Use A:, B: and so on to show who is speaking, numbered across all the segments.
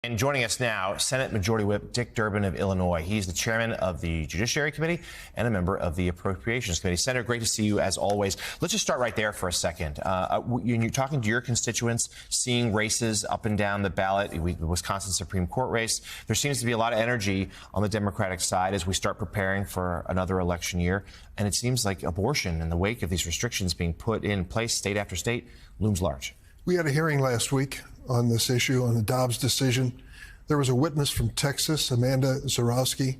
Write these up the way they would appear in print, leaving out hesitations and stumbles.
A: And joining us now, Senate Majority Whip Dick Durbin of Illinois. He's the chairman of the Judiciary Committee and a member of the Appropriations Committee. Senator, great to see you as always. Let's just start right there for a second. You're talking to your constituents, seeing races up and down the ballot, the Wisconsin Supreme Court race. There seems to be a lot of energy on the Democratic side as we start preparing for another election year. And it seems like abortion in the wake of these restrictions being put in place state after state looms large.
B: We had a hearing last week on this issue, on the Dobbs decision. There was a witness from Texas, Amanda Zurawski.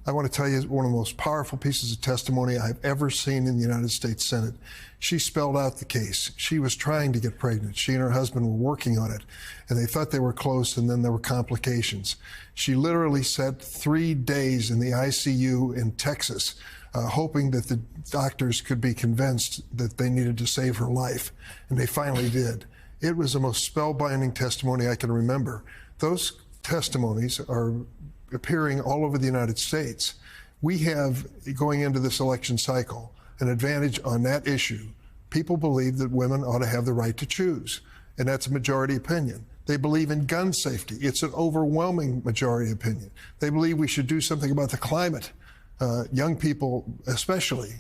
B: I want to tell you, one of the most powerful pieces of testimony I've ever seen in the United States Senate. She spelled out the case. She was trying to get pregnant. She and her husband were working on it, and they thought they were close, and then there were complications. She literally sat 3 days in the ICU in Texas, hoping that the doctors could be convinced that they needed to save her life, and they finally did. It was the most spellbinding testimony I can remember. Those testimonies are appearing all over the United States. We have, going into this election cycle, an advantage on that issue. People believe that women ought to have the right to choose, and that's a majority opinion. They believe in gun safety. It's an overwhelming majority opinion. They believe we should do something about the climate, young people especially.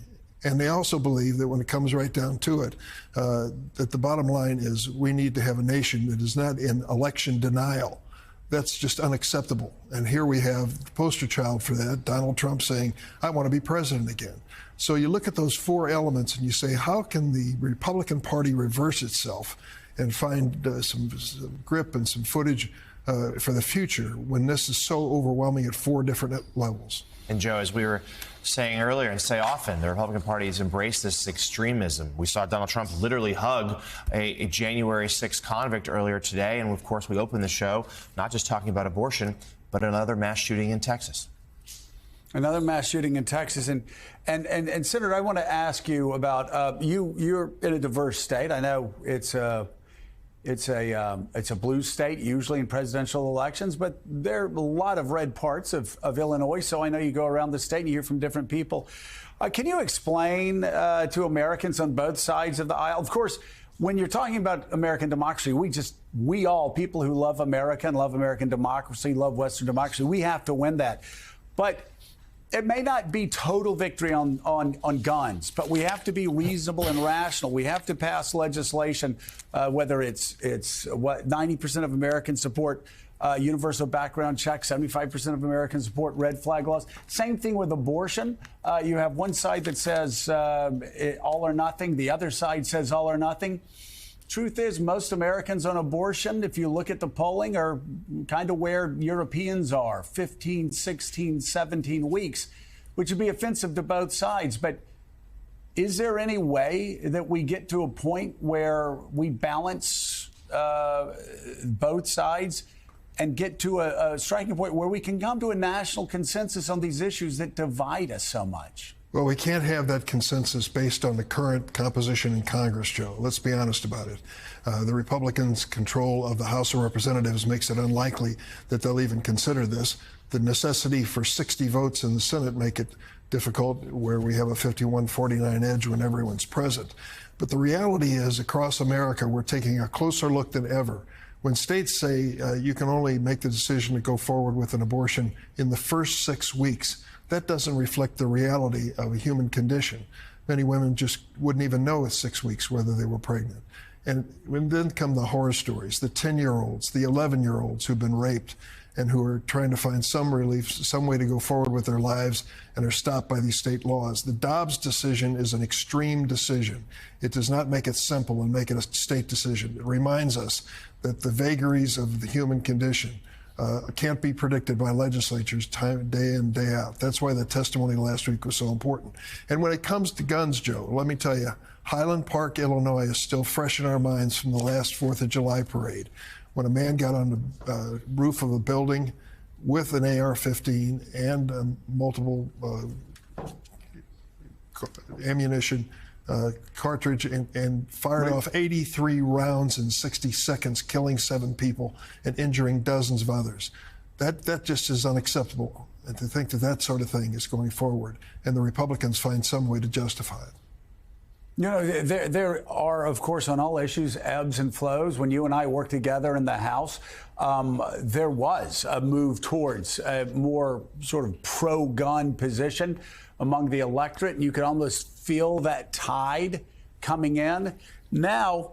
B: And they also believe that when it comes right down to it, that the bottom line is we need to have a nation that is not in election denial. That's just unacceptable. And here we have the poster child for that, Donald Trump saying, I want to be president again. So you look at those four elements and you say, how can the Republican Party reverse itself and find some grip and some footage for the future when this is so overwhelming at four different levels?
A: And Joe, as we were saying earlier and say often, the Republican Party has embraced this extremism. We saw Donald Trump literally hug a January 6th convict earlier today. And of course, we opened the show not just talking about abortion, but another mass shooting in Texas.
C: Another mass shooting in Texas. And Senator, I want to ask you about you're in a diverse state. I know it's a blue state, usually in presidential elections, but there are a lot of red parts of Illinois. So I know you go around the state and you hear from different people. Can you explain to Americans on both sides of the aisle? Of course, when you're talking about American democracy, we all, people who love America and love American democracy, love Western democracy, we have to win that. But it may not be total victory on guns, but we have to be reasonable and rational. We have to pass legislation, whether it's what 90% of Americans support universal background checks, 75% of Americans support red flag laws. Same thing with abortion. You have one side that says all or nothing. The other side says all or nothing. Truth is, most Americans on abortion, if you look at the polling, are kind of where Europeans are, 15, 16, 17 weeks, which would be offensive to both sides. But is there any way that we get to a point where we balance both sides and get to a striking point where we can come to a national consensus on these issues that divide us so much?
B: Well, we can't have that consensus based on the current composition in Congress, Joe. Let's be honest about it. The Republicans' control of the House of Representatives makes it unlikely that they'll even consider this. The necessity for 60 votes in the Senate make it difficult, where we have a 51-49 edge when everyone's present. But the reality is, across America, we're taking a closer look than ever. When states say you can only make the decision to go forward with an abortion in the first 6 weeks, that doesn't reflect the reality of a human condition. Many women just wouldn't even know at 6 weeks whether they were pregnant. And then come the horror stories, the 10-year-olds, the 11-year-olds who've been raped and who are trying to find some relief, some way to go forward with their lives and are stopped by these state laws. The Dobbs decision is an extreme decision. It does not make it simple and make it a state decision. It reminds us that the vagaries of the human condition can't be predicted by legislatures day in, day out. That's why the testimony last week was so important. And when it comes to guns, Joe, let me tell you, Highland Park, Illinois is still fresh in our minds from the last 4th of July parade, when a man got on the roof of a building with an AR-15 and multiple ammunition cartridge and fired off 83 rounds in 60 seconds, killing 7 people and injuring dozens of others. That just is unacceptable. And to think that that sort of thing is going forward and the Republicans find some way to justify it.
C: You know, there are, of course, on all issues, ebbs and flows. When you and I worked together in the House, there was a move towards a more sort of pro-gun position among the electorate, and you could almost feel that tide coming in. Now,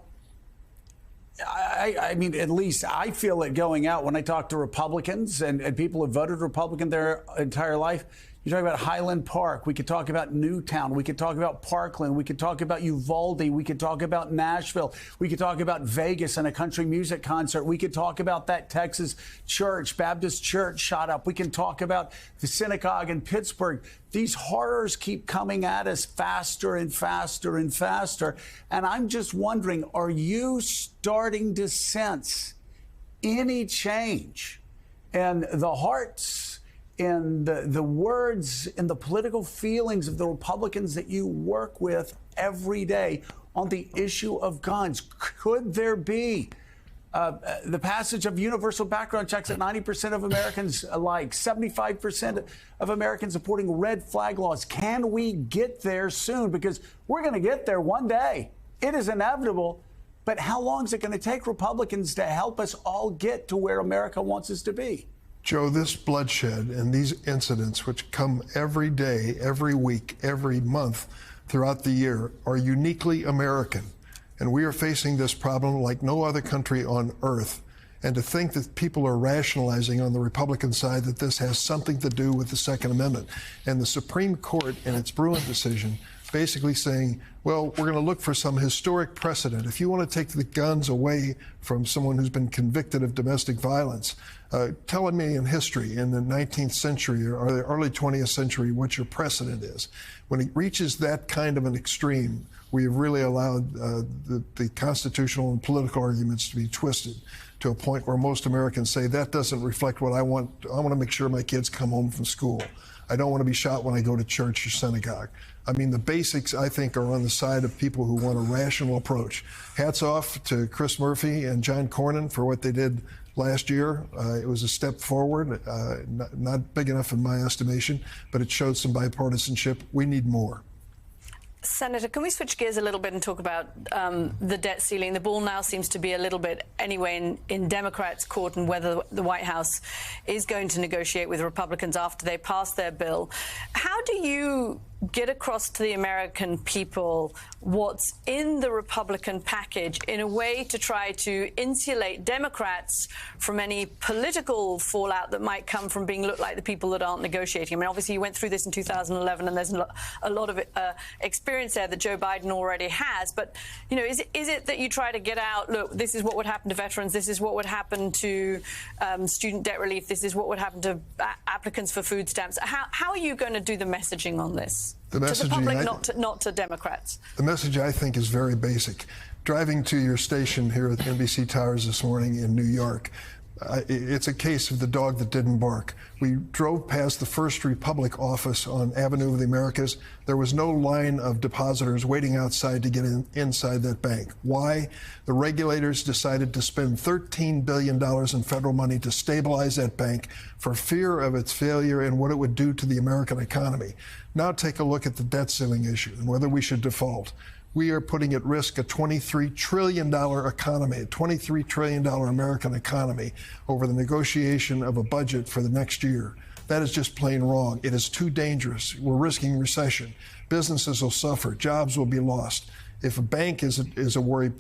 C: I mean, at least I feel it going out when I talk to Republicans and people who voted Republican their entire life. You talk about Highland Park. We could talk about Newtown. We could talk about Parkland. We could talk about Uvalde. We could talk about Nashville. We could talk about Vegas and a country music concert. We could talk about that Texas church, Baptist church shot up. We can talk about the synagogue in Pittsburgh. These horrors keep coming at us faster and faster and faster. And I'm just wondering, are you starting to sense any change in the hearts, in the words, in the political feelings of the Republicans that you work with every day on the issue of guns? Could there be the passage of universal background checks that 90% of Americans like, 75% of Americans supporting red flag laws? Can we get there soon? Because we're going to get there one day. It is inevitable. But how long is it going to take Republicans to help us all get to where America wants us to be?
B: Joe, this bloodshed and these incidents, which come every day, every week, every month throughout the year, are uniquely American. And we are facing this problem like no other country on earth. And to think that people are rationalizing on the Republican side that this has something to do with the Second Amendment, and the Supreme Court in its Bruen decision basically saying, well, we're going to look for some historic precedent. If you want to take the guns away from someone who's been convicted of domestic violence, tell me in history, in the 19th century or the early 20th century, what your precedent is. When it reaches that kind of an extreme, we have really allowed the constitutional and political arguments to be twisted to a point where most Americans say that doesn't reflect what I want. I want to make sure my kids come home from school. I don't want to be shot when I go to church or synagogue. I mean, the basics, I think, are on the side of people who want a rational approach. Hats off to Chris Murphy and John Cornyn for what they did last year. It was a step forward, not big enough in my estimation, but it showed some bipartisanship. We need more.
D: Senator, can we switch gears a little bit and talk about the debt ceiling? The ball now seems to be a little bit, anyway, in Democrats' court, and whether the White House is going to negotiate with Republicans after they pass their bill. How do you get across to the American people what's in the Republican package in a way to try to insulate Democrats from any political fallout that might come from being looked like the people that aren't negotiating? I mean, obviously, you went through this in 2011, and there's a lot of experience there that Joe Biden already has. But, you know, is it that you try to get out, look, this is what would happen to veterans, this is what would happen to student debt relief, this is what would happen to applicants for food stamps? How are you going to do the messaging on this? To the public, not to Democrats.
B: The message, I think, is very basic. Driving to your station here at NBC Towers this morning in New York, it's a case of the dog that didn't bark. We drove past the First Republic office on Avenue of the Americas. There was no line of depositors waiting outside to get inside that bank. Why? The regulators decided to spend $13 billion in federal money to stabilize that bank for fear of its failure and what it would do to the American economy. Now take a look at the debt ceiling issue and whether we should default. We are putting at risk a $23 trillion economy, a $23 trillion American economy over the negotiation of a budget for the next year. That is just plain wrong. It is too dangerous. We're risking recession. Businesses will suffer. Jobs will be lost. If a bank is a worry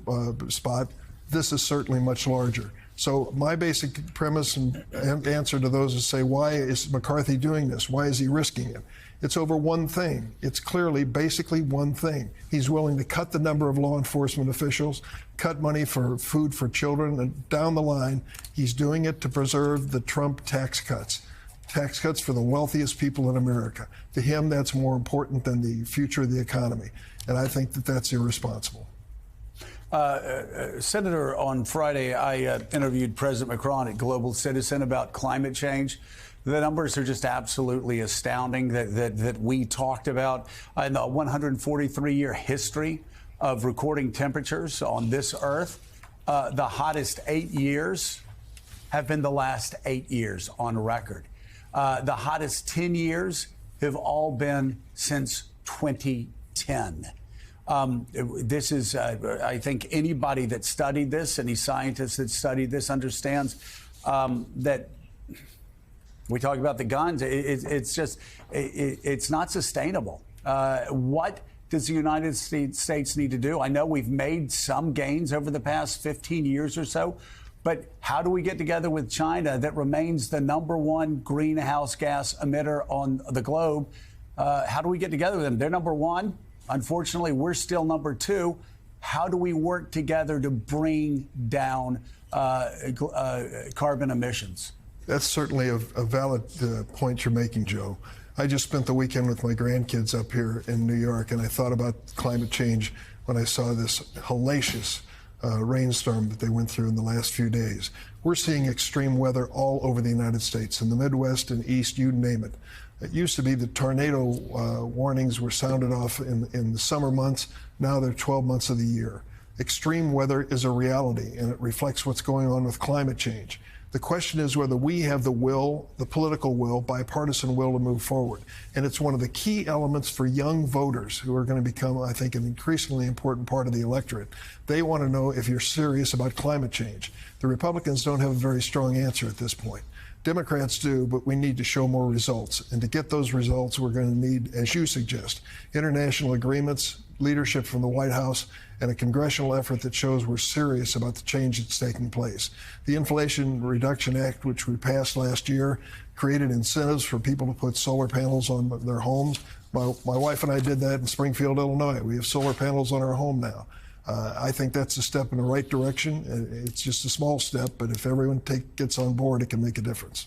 B: spot, this is certainly much larger. So my basic premise and answer to those is say, why is McCarthy doing this? Why is he risking it? It's over one thing. It's clearly basically one thing. He's willing to cut the number of law enforcement officials, cut money for food for children, and down the line, he's doing it to preserve the Trump tax cuts for the wealthiest people in America. To him, that's more important than the future of the economy. And I think that that's irresponsible.
C: Senator, on Friday, I interviewed President Macron at Global Citizen about climate change. The numbers are just absolutely astounding that we talked about in the 143-year history of recording temperatures on this Earth. The hottest 8 years have been the last 8 years on record. The hottest 10 years have all been since 2010. This is, I think, anybody that studied this, any scientist that studied this, understands that. We talk about the guns. It's just, it's not sustainable. What does the United States need to do? I know we've made some gains over the past 15 years or so, but how do we get together with China that remains the #1 greenhouse gas emitter on the globe? How do we get together with them? They're #1. Unfortunately, we're still #2. How do we work together to bring down carbon emissions?
B: That's certainly a valid point you're making, Joe. I just spent the weekend with my grandkids up here in New York, and I thought about climate change when I saw this hellacious rainstorm that they went through in the last few days. We're seeing extreme weather all over the United States, in the Midwest and East, you name it. It used to be the tornado warnings were sounded off in the summer months. Now they're 12 months of the year. Extreme weather is a reality, and it reflects what's going on with climate change. The question is whether we have the will, the political will, bipartisan will to move forward. And it's one of the key elements for young voters who are going to become, I think, an increasingly important part of the electorate. They want to know if you're serious about climate change. The Republicans don't have a very strong answer at this point. Democrats do, but we need to show more results. And to get those results, we're going to need, as you suggest, international agreements, leadership from the White House, and a congressional effort that shows we're serious about the change that's taking place. The Inflation Reduction Act, which we passed last year, created incentives for people to put solar panels on their homes. My wife and I did that in Springfield, Illinois. We have solar panels on our home now. I think that's a step in the right direction. It's just a small step, but if everyone gets on board, it can make a difference.